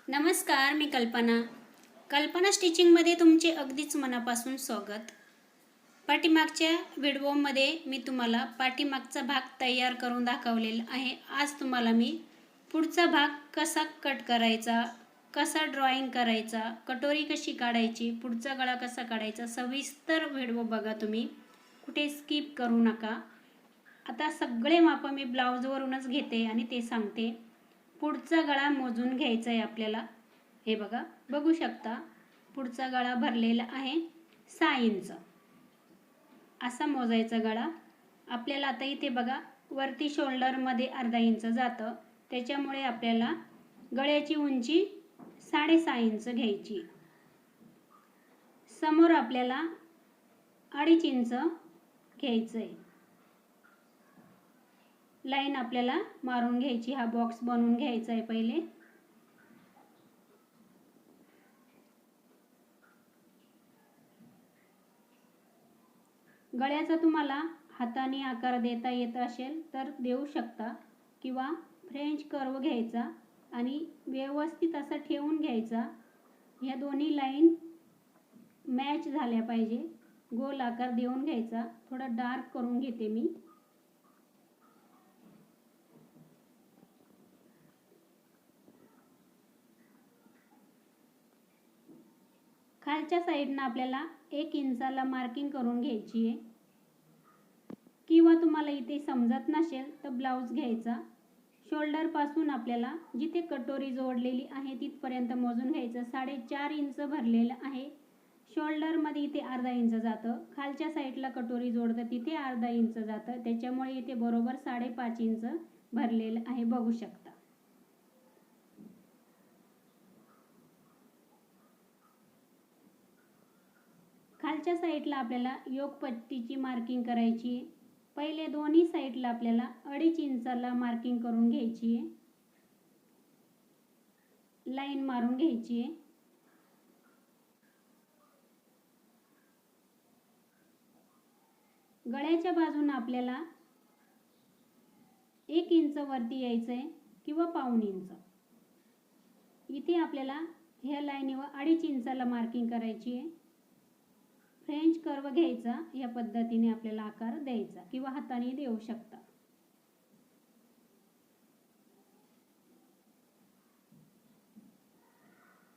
नमस्कार, मी कल्पना स्टिचिंगमध्ये तुमचे अगदीच मनापासून स्वागत. पाठीमागच्या व्हिडिओमध्ये मी तुम्हाला पाठीमागचा भाग तयार करून दाखवलेला आहे. आज तुम्हाला मी पुढचा भाग कसा कट करायचा, कसा ड्रॉइंग करायचा, कटोरी कशी काढायची, पुढचा गळा कसा काढायचा, सविस्तर व्हिडिओ बघा तुम्ही, कुठे स्किप करू नका. आता सगळे मापं मी ब्लाऊजवरूनच घेते आणि ते सांगते. पुढचा गळा मोजून घ्यायचा आहे आपल्याला. हे बघा, बघू शकता पुढचा गळा भरलेला आहे 6 इंच. असा मोजायचा गळा आपल्याला. आता इथे बघा वरती शोल्डरमध्ये अर्धा इंच जातं, त्याच्यामुळे आपल्याला गळ्याची उंची 6.5 इंच घ्यायची. समोर आपल्याला 2.5 इंच घ्यायचं आहे. लाईन आपल्याला मारून घ्यायची. हा बॉक्स बनवून घ्यायचा आहे पहिले. गळ्याचा तुम्हाला हाताने आकार देता येत असेल तर देऊ शकता, किंवा फ्रेंच कर्व घ्यायचा आणि व्यवस्थित असा ठेवून घ्यायचा. ह्या दोन्ही लाईन मॅच झाल्या पाहिजे. गोल आकार देऊन घ्यायचा. थोडा डार्क करून घेते मी. खालच्या साईडनं आपल्याला 1 इंचाला मार्किंग करून घ्यायची आहे. किंवा तुम्हाला इथे समजत नसेल तर ब्लाऊज घ्यायचा. शोल्डर पासून आपल्याला जिथे कटोरी जोडलेली आहे तिथपर्यंत मोजून घ्यायचं. 4.5 इंच भरलेलं आहे. शोल्डरमध्ये इथे अर्धा इंच जातं. खालच्या साईडला कटोरी जोडतं तिथे अर्धा इंच जातं. त्याच्यामुळे इथे बरोबर 5.5 इंच भरलेलं आहे, बघू शकता. खालच्या साईडला आपल्याला योगपट्टीची मार्किंग करायची आहे. पहिले दोन्ही साईडला आपल्याला 2.5 इंचाला मार्किंग करून घ्यायची आहे. लाईन मारून घ्यायची आहे. गळ्याच्या बाजूने आपल्याला 1 इंच वरती यायचं आहे, किंवा 1.5 इंच. इथे आपल्याला ह्या लाईनीवर 2.5 इंचाला मार्किंग करायची आहे. फ्रेंच कर्व घ्यायचा. या पद्धतीने आपल्याला आकार द्यायचा, किंवा हाताने देऊ शकता.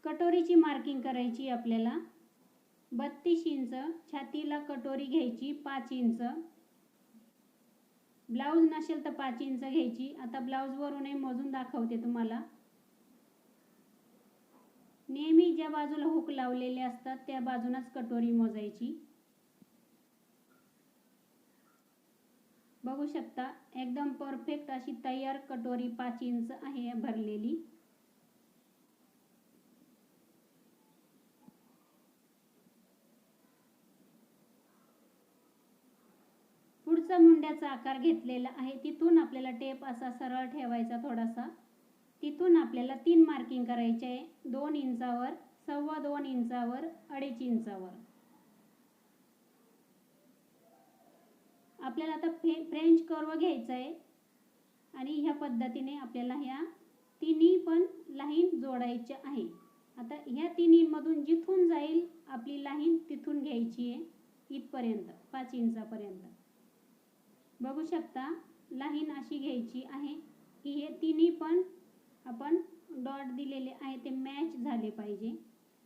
कटोरीची मार्किंग करायची आपल्याला 32 इंच. छातीला कटोरी घ्यायची 5 इंच. ब्लाऊज नसेल तर 5 इंच घ्यायची. आता ब्लाऊजवरूनही मोजून दाखवते तुम्हाला. नेहमी ज्या बाजूला हुक लावलेले असतात त्या बाजूनच कटोरी मोजायची. बघू शकता एकदम परफेक्ट अशी तयार कटोरी 5 इंच आहे भरलेली. पुढचा मुंड्याचा आकार घेतलेला आहे. तिथून आपल्याला टेप असा सरळ ठेवायचा थोडासा. तिथून आपल्याला 3 मार्किंग करायचे आहे. 2 इंचावर, 2.25 इंचावर, 2.5 इंचावर. आपल्याला आता फ्रेंच कर्व घ्यायचा आहे आणि ह्या पद्धतीने आपल्याला ह्या तिन्ही पण लाईन जोडायच्या आहे. आता ह्या तिन्हीमधून जिथून जाईल आपली लाईन तिथून घ्यायची आहे इथपर्यंत, 5 इंचापर्यंत. बघू शकता लाईन अशी घ्यायची आहे की हे तिन्ही पण आपण डॉट दिलेले आहे ते मॅच झाले पाहिजे.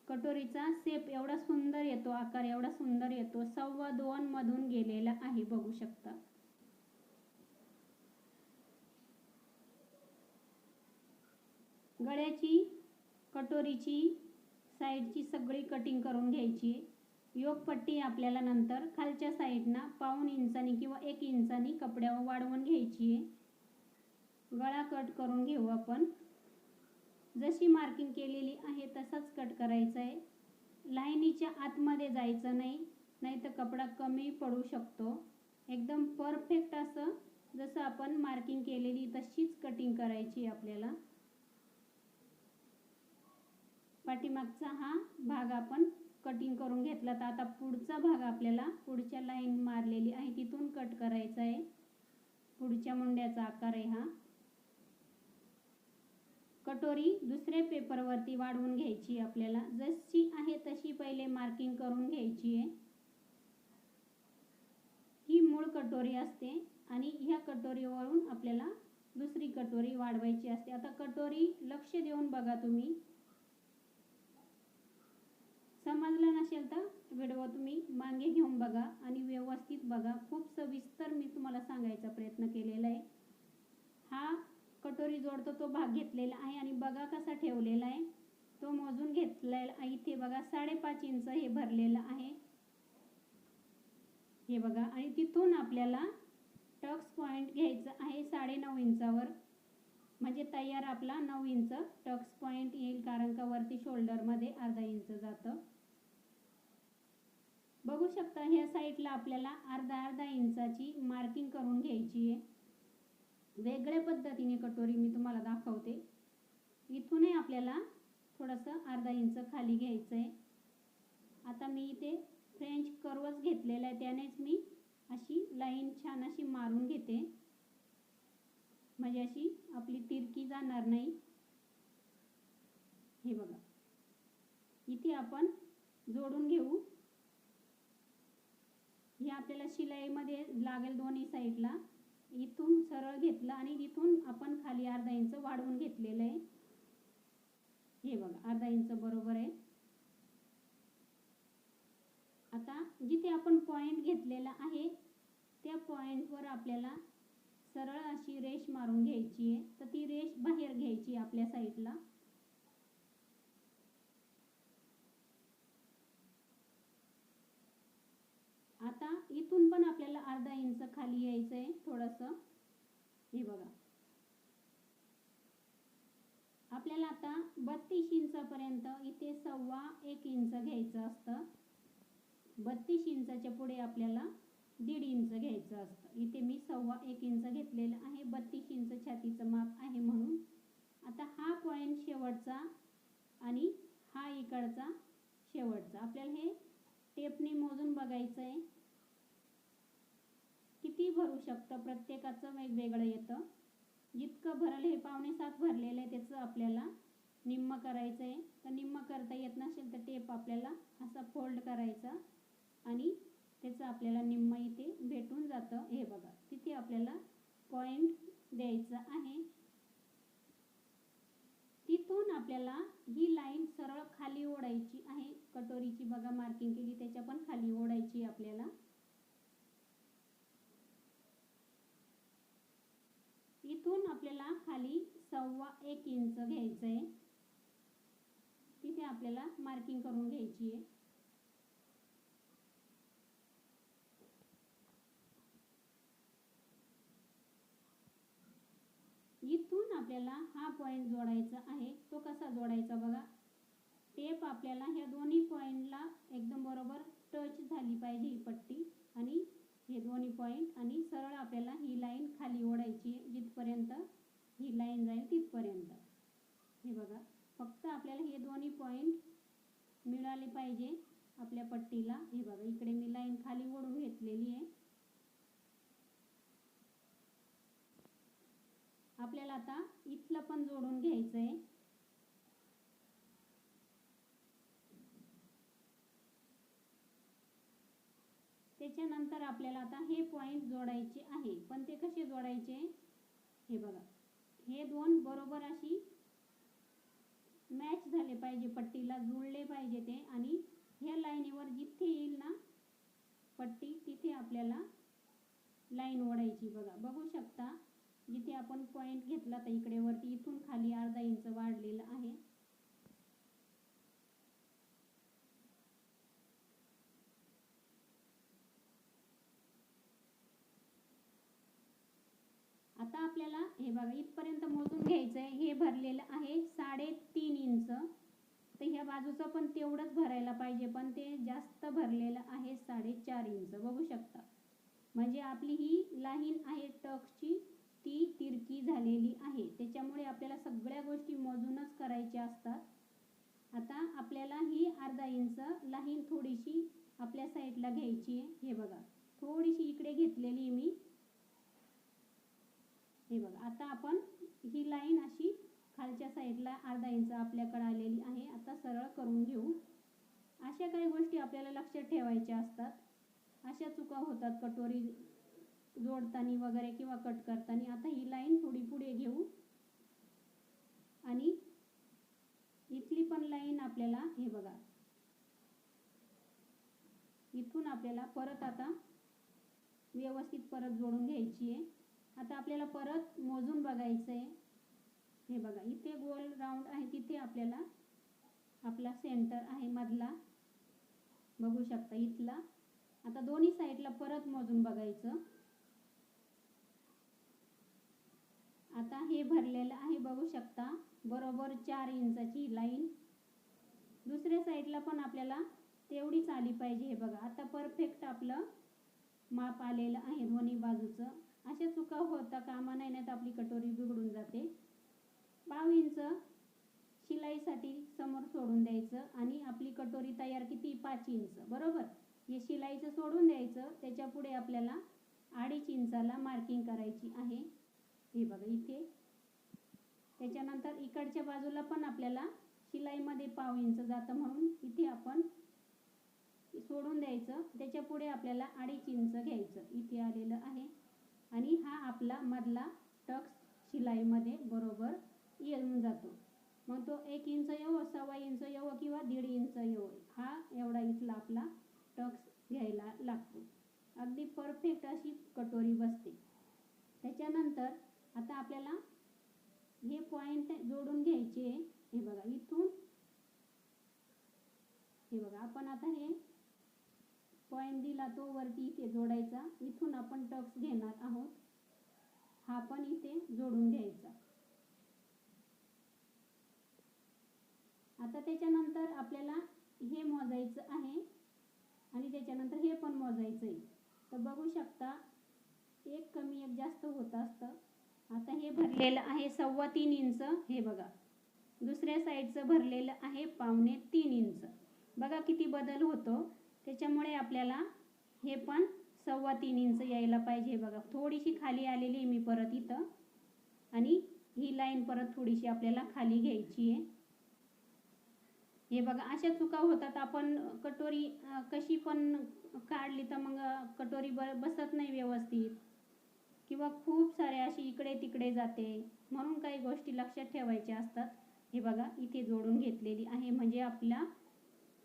कटोरीचा शेप एवढा सुंदर येतो, आकार एवढा सुंदर येतो. 2.25 मधून गेलेला आहे, बघू शकता. गळ्याची कटोरीची साईडची सगळी कटिंग करून घ्यायची. योगपट्टी आपल्याला नंतर खालच्या साईडना 1.5 इंचानी किंवा 1 इंचानी कपड्यावर वाढवून घ्यायची आहे. गळा कट करून घेऊ आपण. जशी मार्किंग केलेली आहे तसाच कट करायचा आहे. लाईनीच्या आतमध्ये जायचं नाही, नाहीतर कपडा कमी पडू शकतो. एकदम परफेक्ट असं जसं आपण मार्किंग केलेली तशीच कटिंग करायची आपल्याला. पाठीमागचा हा भाग आपण कटिंग करून घेतला. तर आता पुढचा भाग आपल्याला पुढच्या लाईन मारलेली आहे तिथून कट करायचा आहे. पुढच्या मुंड्याचा आकार आहे हा. कटोरी दुसऱ्या पेपरवरती वाढवून घ्यायची आपल्याला. जशी आहे तशी पहिले मार्किंग करून घ्यायची आहे. ही मूळ कटोरी असते आणि ह्या कटोरीवरून आपल्याला दुसरी कटोरी वाढवायची असते. आता कटोरी लक्ष देऊन बघा तुम्ही. समजलं नसेल तर व्हिडिओ तुम्ही मागे घेऊन बघा आणि व्यवस्थित बघा. खूप सविस्तर मी तुम्हाला सांगायचा प्रयत्न केलेला आहे. हा कटोरी जोडतो तो भाग घेतलेला आहे आणि बघा कसा ठेवलेला आहे. तो मोजून घेतलेला आहे. इथे बघा 5.5 इंच हे भरलेलं आहे. हे बघा आणि तिथून आपल्याला टक्स पॉइंट घ्यायचा आहे 9.5 इंचावर. म्हणजे तयार आपला 9 इंच टक्स पॉइंट येईल, कारण का वरती शोल्डरमध्ये अर्धा इंच जातं. बघू शकता ह्या साईडला आपल्याला अर्धा इंचाची मार्किंग करून घ्यायची आहे. वेगळ्या पद्धतीने कटोरी मी तुम्हाला दाखवते. इथूनही आपल्याला थोडंसं अर्धा इंच खाली घ्यायचं आहे. आता मी इथे फ्रेंच कर्वच घेतलेला आहे, त्यानेच मी अशी लाईन छान अशी मारून घेते, म्हणजे अशी आपली तिरकी जाणार नाही. हे बघा इथे आपण जोडून घेऊ. हे आपल्याला शिलाईमध्ये लागेल दोन्ही साईडला. इथून सरळ घेतलं आणि इथून आपण खाली अर्धा इंच वाढवून घेतलेलं आहे. हे बघा अर्धा इंच बरोबर आहे. आता जिथे आपण पॉइंट घेतलेला आहे त्या पॉइंटवर आपल्याला सरळ अशी रेष मारून घ्यायची आहे. तर ती रेष बाहेर घ्यायची आपल्या साईडला. आता इथून पण आपल्याला अर्धा इंच खाली यायचं आहे थोडंसं. हे बघा आपल्याला आता 32 इंचापर्यंत इथे 1.25 इंच घ्यायचं असतं. 32 इंचाच्या पुढे आपल्याला 1.5 इंच घ्यायचं असतं. इथे मी 1.25 इंच घेतलेलं आहे. 32 इंच छातीचं माप आहे म्हणून. आता हा पॉइंट शेवटचा आणि हा इकडचा शेवटचा आपल्याला हे टेपने मोजून बघायचं आहे. किती भरू शकतं प्रत्येकाचं वेगवेगळं येतं. जितकं भरल हे 6.25 भरलेलं आहे त्याचं आपल्याला निम्म करायचं आहे. तर निम्म करता येत नसेल तर टेप आपल्याला असा फोल्ड करायचा आणि त्याचं आपल्याला निम्म इथे भेटून जातं. हे बघा तिथे आपल्याला पॉइंट द्यायचा आहे. तिथून आपल्याला ही लाईन सरळ खाली ओढायची आहे. कटोरीची बघा मार्किंग केली त्याच्या पण खाली ओढायची आपल्याला. इथून आपल्याला खाली 1.25 इंच घ्यायचं आहे. तिथे आपल्याला मार्किंग करून घ्यायची आहे. इथून आपल्याला हा पॉइंट जोडायचा आहे. तो कसा जोडायचा बघा. टेप आपल्याला ह्या दोन्ही पॉइंटला एकदम बरोबर टच झाली पाहिजे ही पट्टी आणि हे दोन्ही पॉइंट, आणि सरळ आपल्याला ही लाईन खाली ओढायची जिथपर्यंत ही लाईन जाईल तिथपर्यंत. हे बघा फक्त आपल्याला हे दोन्ही पॉइंट मिळाले पाहिजे आपल्या पट्टीला. हे बघा इकडे मी लाईन खाली ओढून घेतलेली आहे. आपल्याला आता इथलं पण जोडून घ्यायचं आहे. त्याच्यानंतर आपल्याला आता हे पॉइंट जोडायचे आहे. पण ते कसे जोडायचे हे बघा. हे दोन बरोबर अशी मॅच झाले पाहिजे, पट्टीला जुळले पाहिजे ते. आणि ह्या लाईनीवर जिथे येईल ना पट्टी तिथे आपल्याला लाईन ओढायची. बघा बघू शकता जिथे आपण पॉइंट घेतला तर इकडे वरती इथून खाली अर्धा इंच वाढलेलं आहे. आता आपल्याला हे बघा इथपर्यंत मोजून घ्यायचं आहे. हे भरलेलं आहे 3.5 इंच. तर ह्या बाजूचं पण तेवढंच भरायला पाहिजे, पण ते जास्त भरलेलं आहे 4.5 इंच. बघू शकता म्हणजे आपली ही लाईन आहे टक्सची ती तिरकी झालेली आहे. त्याच्यामुळे आपल्याला सगळ्या गोष्टी मोजूनच करायच्या असतात. आता आपल्याला ही अर्धा इंच लाईन थोडीशी आपल्या साईडला घ्यायची आहे. हे बघा थोडीशी इकडे घेतलेली मी. हे बघा आता आपण ही लाईन अशी खालच्या साईडला अर्धा इंच आपल्याकडे आलेली आहे. आता सरळ करून घेऊ. अशा काही गोष्टी आपल्याला लक्षात ठेवायच्या असतात. अशा चुका होतात कटोरी जोडताना वगैरे किंवा कट करताना. आता ही लाईन थोडी पुढे घेऊ आणि इथली पण लाईन आपल्याला हे बघा इथून आपल्याला परत आता व्यवस्थित परत जोडून घ्यायची आहे. आता आपल्याला परत मोजून बघायचं आहे. हे बघा इथे गोल राऊंड आहे, तिथे आपल्याला आपला सेंटर आहे मधला, बघू शकता इथला. आता दोन्ही साईडला परत मोजून बघायचं. आता हे भरलेलं आहे, बघू शकता बरोबर 4 इंचाची लाईन. दुसऱ्या साईडला पण आपल्याला तेवढीच आली पाहिजे. हे बघा आता परफेक्ट आपलं माप आलेलं आहे दोन्ही बाजूचं. अशा चुका होता कामा नये, नाहीतर आपली कटोरी बिघडून जाते. 5 इंच शिलाईसाठी समोर सोडून द्यायचं आणि आपली कटोरी तयार किती 5 इंच बरोबर. हे शिलाईचं सोडून द्यायचं. त्याच्या पुढे आपल्याला 2.5 इंचाला मार्किंग करायची आहे. हे बघा इथे. त्याच्यानंतर इकडच्या बाजूला पण आपल्याला शिलाईमध्ये 1/2 इंच जातं, म्हणून इथे आपण सोडून द्यायचं. त्याच्या पुढे आपल्याला 2.5 इंच घ्यायचं. इथे आलेलं आहे आणि हा आपला मधला टक्स शिलाईमध्ये बरोबर येऊन जातो. मग तो 1 इंच येवो, 1.25 इंच येवो किंवा 1.5 इंच येवो, हा एवढा इथला आपला टक्स घ्यायला लागतो. अगदी परफेक्ट अशी कटोरी बसते. त्याच्यानंतर आता आपल्याला हे पॉइंट जोडून घ्यायचे. हे बघा इथून हे बघा आपण आता हे पॉइंट दिला तो वरती इथे जोडायचा. इथून आपण टक्स घेणार आहोत, हा पण इथे जोडून घ्यायचा. आता त्याच्यानंतर आपल्याला हे मोजायचं आहे आणि त्याच्यानंतर हे पण मोजायचं आहे. तर बघू शकता एक कमी एक जास्त होत असतं. आता हे भरलेलं आहे 3.25 इंच. हे बघा दुसऱ्या साईडचं भरलेलं आहे 2.25 इंच. बघा किती बदल होतो. त्याच्यामुळे आपल्याला हे पण 3.25 इंच यायला पाहिजे. बघा थोडीशी खाली आलेली मी परत इथं, आणि ही लाईन परत थोडीशी आपल्याला खाली घ्यायची आहे. हे बघा अशा चुका होतात. आपण कटोरी कशी पण काढली तर मग कटोरी बसत नाही व्यवस्थित, किंवा खूप सारे अशी इकडे तिकडे जाते. म्हणून काही गोष्टी लक्षात ठेवायच्या असतात. हे बघा इथे जोडून घेतलेली आहे, म्हणजे आपला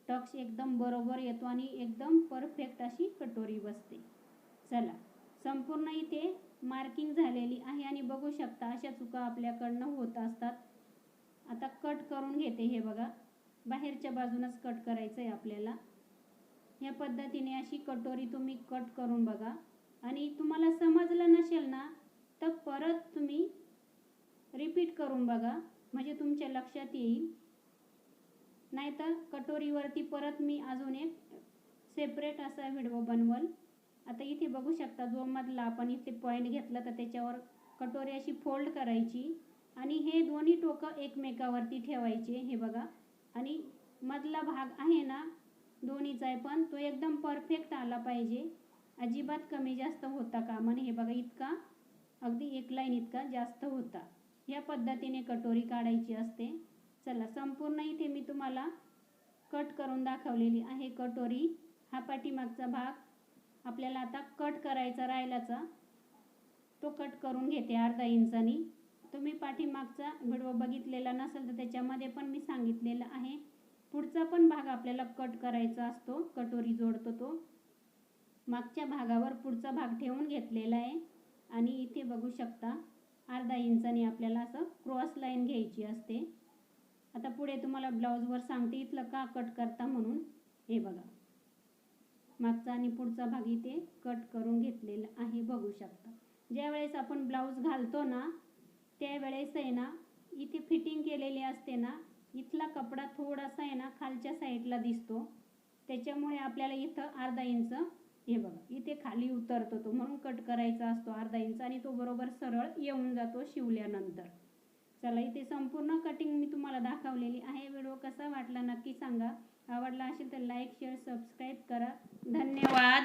टक्स एकदम बरोबर येतो आणि एकदम परफेक्ट अशी कटोरी बसते. चला संपूर्ण इथे मार्किंग झालेली आहे आणि बघू शकता अशा चुका आपल्याकडनं होत असतात. आता कट करून घेते. हे बघा बाहेरच्या बाजूनच कट करायचं आहे आपल्याला. या पद्धतीने अशी कटोरी तुम्ही कट करून बघा. आणि तुम्हाला समजलं नसेल ना तर परत तुम्ही रिपीट करून बघा, म्हणजे तुमच्या लक्षात येईल. नाहीतर कटोरीवरती परत मी अजून एक सेपरेट असा व्हिडिओ बनवल. आता इथे बघू शकता जो मधला आपण इथे पॉइंट घेतला तर त्याच्यावर कटोरी अशी फोल्ड करायची आणि हे दोन्ही टोकं एकमेकावरती ठेवायचे. हे बघा, आणि मधला भाग आहे ना दोन्हीचा आहे, पण तो एकदम परफेक्ट आला पाहिजे. अजिबात कमी जास्त होता कामा नये. हे बघा इतका अगदी एक लाईन इतका जास्त होता. या पद्धतीने कटोरी काढायची असते. चला संपूर्ण इथे मी तुम्हाला कट करून दाखवलेली आहे कटोरी. हा पाठीमागचा भाग आपल्याला आता कट करायचा राहिलाचा, तो कट करून घेते 1/2 इंचानी. तुम्ही पाठीमागचा व्हिडिओ बघितलेला नसेल तर त्याच्यामध्ये पण मी सांगितलेलं आहे. पुढचा पण भाग आपल्याला कट करायचा असतो, कटोरी जोडतो तो. मागच्या भागावर पुढचा भाग ठेवून घेतलेला आहे आणि इथे बघू शकता 1/2 इंचानी आपल्याला असं क्रॉस लाईन घ्यायची असते. आता पुढे तुम्हाला ब्लाऊजवर सांगते इथलं का कट करता म्हणून. हे बघा मागचा आणि पुढचा भाग इथे कट करून घेतलेला आहे, बघू शकता. ज्या वेळेस आपण ब्लाऊज घालतो ना त्यावेळेस आहे ना इथे फिटिंग केलेली असते ना, इथला कपडा थोडासा आहे ना खालच्या साईडला दिसतो. त्याच्यामुळे आपल्याला इथं 1/2 इंच हे बघा इथे खाली उतरतो तो, म्हणून कट करायचा असतो 1/2 इंच आणि तो बरोबर सरळ येऊन जातो शिवल्यानंतर. चला इथे संपूर्ण कटिंग मी तुम्हाला दाखवलेली आहे. व्हिडिओ कसा वाटला नक्की सांगा. आवडला असेल तर लाईक शेअर सबस्क्राईब करा. धन्यवाद.